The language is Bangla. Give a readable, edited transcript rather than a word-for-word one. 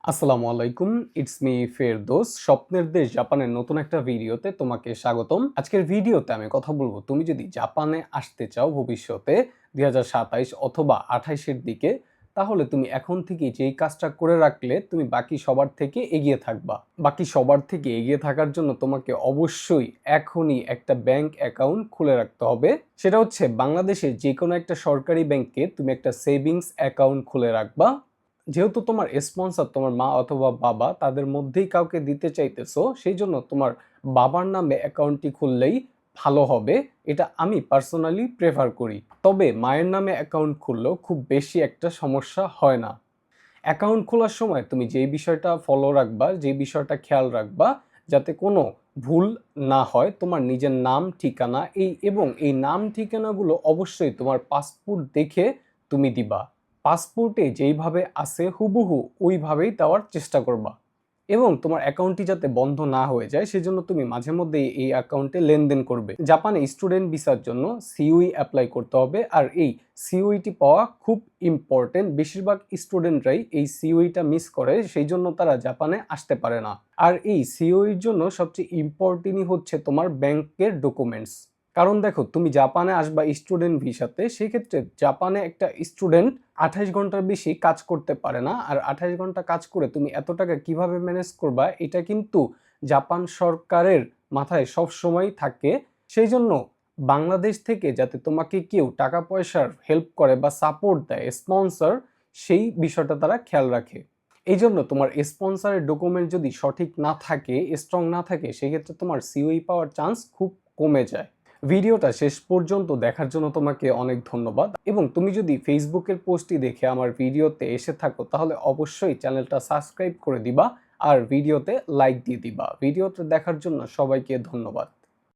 আসসালামু আলাইকুম, ইটস মি ফেরদৌস। স্বপ্নের দেশ জাপানের নতুন একটা ভিডিওতে তোমাকে স্বাগতম। আজকের ভিডিওতে আমি কথা বলবো, তুমি যদি জাপানে আসতে চাও ভবিষ্যতে 2027 অথবা 28 এর দিকে, তাহলে তুমি এখন থেকে যেই কাজটা করে রাখলে তুমি বাকি সবার থেকে এগিয়ে থাকবা। বাকি সবার থেকে এগিয়ে থাকার জন্য তোমাকে অবশ্যই এখনই একটা ব্যাংক অ্যাকাউন্ট খুলে রাখতে হবে। সেটা হচ্ছে বাংলাদেশের যে কোনো একটা সরকারি ব্যাংকে তুমি একটা সেভিংস অ্যাকাউন্ট খুলে রাখবা। যেহেতু তোমার স্পন্সর তোমার মা অথবা বাবা, তাদের মধ্যেই কাউকে দিতে চাইতেছো, সেই জন্য তোমার বাবার নামে অ্যাকাউন্টটি খুললেই ভালো হবে। এটা আমি পার্সোনালি প্রেফার করি। তবে মায়ের নামে অ্যাকাউন্ট খুললেও খুব বেশি একটা সমস্যা হয় না। অ্যাকাউন্ট খোলার সময় তুমি যেই বিষয়টা ফলো রাখবা, যেই বিষয়টা খেয়াল রাখবা, যাতে কোনো ভুল না হয়, তোমার নিজের নাম ঠিকানা এবং এই নাম ঠিকানাগুলো অবশ্যই তোমার পাসপোর্ট দেখে তুমি দিবা। পাসপোর্টে যেইভাবে আছে হুবহু ওইভাবেই দেওয়ার চেষ্টা করবা। এবং তোমার অ্যাকাউন্টটি যাতে বন্ধ না হয়ে যায়, সেজন্য তুমি মাঝে মধ্যে এই অ্যাকাউন্টে লেনদেন করবে। জাপানে স্টুডেন্ট ভিসার জন্য সিওই অ্যাপ্লাই করতে হবে, আর এই সিওইটি পাওয়া খুব ইম্পর্টেন্ট। বেশিরভাগ স্টুডেন্টরাই এই সিওইটা মিস করে, সেই জন্য তারা জাপানে আসতে পারে না। আর এই সিওইর জন্য সবচেয়ে ইম্পর্টেন্টই হচ্ছে তোমার ব্যাংকের ডকুমেন্টস। কারণ দেখো, তুমি জাপানে আসবা স্টুডেন্ট ভিসাতে, সেক্ষেত্রে জাপানে একটা স্টুডেন্ট 28 ঘন্টার বেশি কাজ করতে পারে না। আর 28 ঘন্টা কাজ করে তুমি এত টাকা কিভাবে ম্যানেজ করবা, এটা কিন্তু জাপান সরকারের মাথায় সব সময় থাকে। সেই জন্য বাংলাদেশ থেকে যাতে তোমাকে কেউ টাকা পয়সার হেল্প করে বা সাপোর্ট দেয়, স্পন্সর, সেই বিষয়টা তারা খেয়াল রাখে। এই জন্য তোমার স্পন্সরের ডকুমেন্ট যদি সঠিক না থাকে, স্ট্রং না থাকে, সেক্ষেত্রে তোমার সিওই পাওয়ার চান্স খুব কমে যায়। ভিডিওটা শেষ পর্যন্ত দেখার জন্য তোমাকে অনেক ধন্যবাদ। এবং তুমি যদি ফেসবুকের পোস্টটি দেখে আমার ভিডিওতে এসে থাকো, তাহলে অবশ্যই চ্যানেলটা সাবস্ক্রাইব করে দিবা আর ভিডিওতে লাইক দিয়ে দিবা। ভিডিওটা দেখার জন্য সবাইকে ধন্যবাদ।